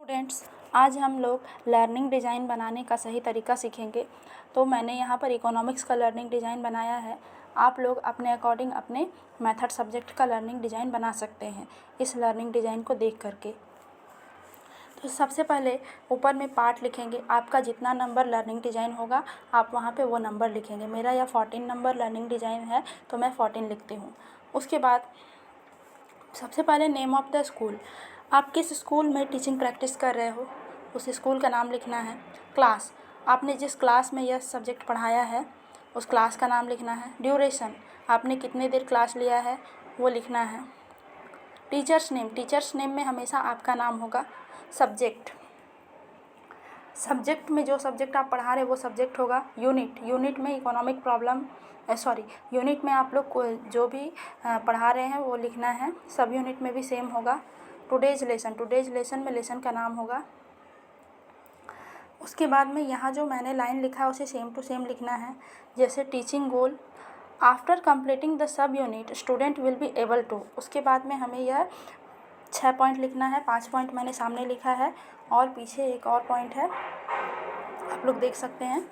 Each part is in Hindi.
स्टूडेंट्स, आज हम लोग लर्निंग डिज़ाइन बनाने का सही तरीका सीखेंगे। तो मैंने यहाँ पर इकोनॉमिक्स का लर्निंग डिज़ाइन बनाया है। आप लोग अपने अकॉर्डिंग अपने मेथड सब्जेक्ट का लर्निंग डिज़ाइन बना सकते हैं इस लर्निंग डिज़ाइन को देख करके। तो सबसे पहले ऊपर में पार्ट लिखेंगे। आपका जितना नंबर लर्निंग डिज़ाइन होगा आप वहाँ पे वो नंबर लिखेंगे। मेरा यह 14 नंबर लर्निंग डिज़ाइन है तो मैं 14 लिखती हूँ। उसके बाद सबसे पहले नेम ऑफ़ द स्कूल, आप किस स्कूल में टीचिंग प्रैक्टिस कर रहे हो उस स्कूल का नाम लिखना है। क्लास, आपने जिस क्लास में यह सब्जेक्ट पढ़ाया है उस क्लास का नाम लिखना है। ड्यूरेशन, आपने कितने देर क्लास लिया है वो लिखना है। टीचर्स नेम, टीचर्स नेम में हमेशा आपका नाम होगा। सब्जेक्ट, सब्जेक्ट में जो सब्जेक्ट आप पढ़ा रहे हैं वो सब्जेक्ट होगा। यूनिट, यूनिट में इकोनॉमिक प्रॉब्लम यूनिट में आप लोग को जो भी पढ़ा रहे हैं वो लिखना है। सब यूनिट में भी सेम होगा। टुडेज लेसन, टुडेज लेसन में लेसन का नाम होगा। उसके बाद में यहाँ जो मैंने लाइन लिखा है उसे सेम टू सेम लिखना है। जैसे teaching goal, after completing the sub unit student will be able to, उसके बाद में हमें यह 6 पॉइंट लिखना है। 5 पॉइंट मैंने सामने लिखा है और पीछे एक और पॉइंट है, आप लोग देख सकते हैं।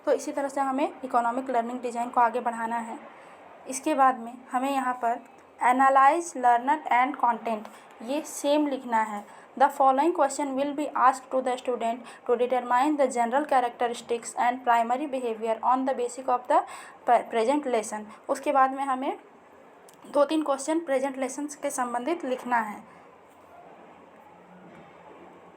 तो इसी तरह से हमें इकोनॉमिक लर्निंग डिज़ाइन को आगे बढ़ाना है। इसके बाद में हमें यहाँ पर एनालाइज लर्नर एंड कंटेंट ये सेम लिखना है। The following question will be asked to the student to determine the general characteristics and primary behaviour on the basis of the present lesson. उसके बाद में हमें 2-3 क्वेश्चन प्रेजेंट लेसन के संबंधित लिखना है।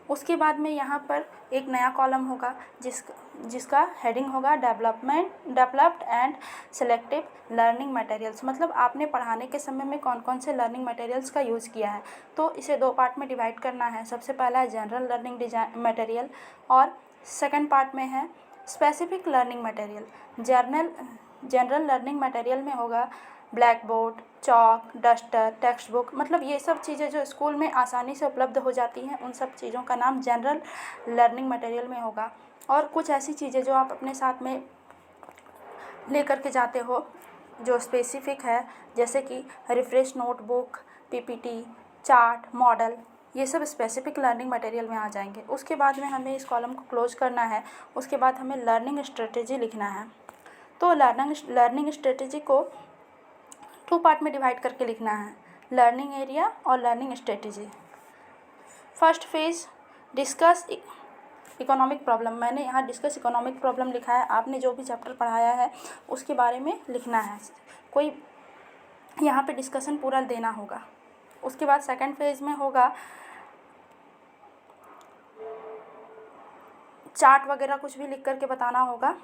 उसके बाद में यहाँ पर एक नया कॉलम होगा जिसका हेडिंग होगा developed and selective learning materials, मतलब आपने पढ़ाने के समय में कौन कौन से लर्निंग मटेरियल्स का यूज़ किया है। तो इसे 2 पार्ट में डिवाइड करना है। सबसे पहला है जनरल लर्निंग डिज़ाइन मटेरियल और सेकंड पार्ट में है specific learning material. General learning material में होगा black board, chalk, duster, text book, मतलब ये सब चीज़ें जो स्कूल में आसानी से उपलब्ध हो जाती हैं उन सब चीज़ों का नाम जनरल लर्निंग मटेरियल में होगा। और कुछ ऐसी चीज़ें जो आप अपने साथ में ले करके जाते हो जो स्पेसिफिक है, जैसे कि refresh notebook, PPT, chart, model, ये सब स्पेसिफिक लर्निंग मटेरियल में आ जाएंगे। उसके बाद में हमें इस कॉलम को क्लोज करना है। उसके बाद हमें लर्निंग स्ट्रेटेजी लिखना है। तो लर्निंग स्ट्रेटेजी को 2 पार्ट में डिवाइड करके लिखना है, लर्निंग एरिया और learning strategy. First phase discuss economic problem, मैंने यहाँ डिस्कस इकोनॉमिक प्रॉब्लम लिखा है। आपने जो भी चैप्टर पढ़ाया है उसके बारे में लिखना है, कोई यहाँ पे डिस्कशन पूरा देना होगा। उसके बाद सेकंड फेज में होगा चार्ट वगैरह कुछ भी लिख करके बताना होगा।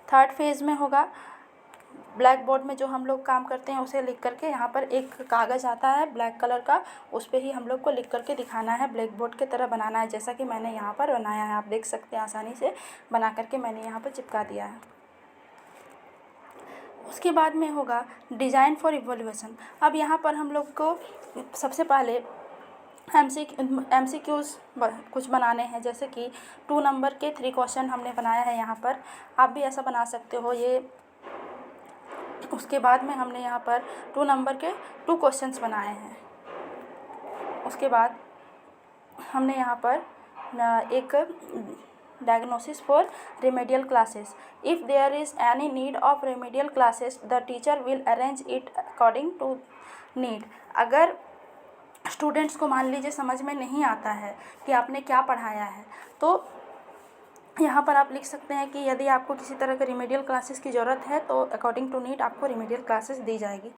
थर्ड फेज में होगा ब्लैक बोर्ड में जो हम लोग काम करते हैं उसे लिख करके, यहाँ पर एक कागज़ आता है ब्लैक कलर का, उस पर ही हम लोग को लिख करके दिखाना है, ब्लैक बोर्ड की तरह बनाना है, जैसा कि मैंने यहाँ पर बनाया है। आप देख सकते हैं आसानी से बना करके मैंने यहाँ पर चिपका दिया है। उसके बाद में होगा डिज़ाइन फॉर इवोल्यूशन। अब यहाँ पर हम लोग को सबसे पहले MCQs कुछ बनाने हैं, जैसे कि 2 नंबर के 3 क्वेश्चन हमने बनाया है यहाँ पर। आप भी ऐसा बना सकते हो ये। उसके बाद में हमने यहाँ पर 2 नंबर के 2 क्वेश्चंस बनाए हैं। उसके बाद हमने यहाँ पर एक diagnosis for remedial classes. If there is any need of remedial classes the teacher will arrange it according to need. अगर स्टूडेंट्स को मान लीजिए समझ में नहीं आता है कि आपने क्या पढ़ाया है, तो यहाँ पर आप लिख सकते हैं कि यदि आपको किसी तरह के रिमेडियल क्लासेस की ज़रूरत है तो अकॉर्डिंग टू नीड आपको रिमेडियल क्लासेस दी जाएगी।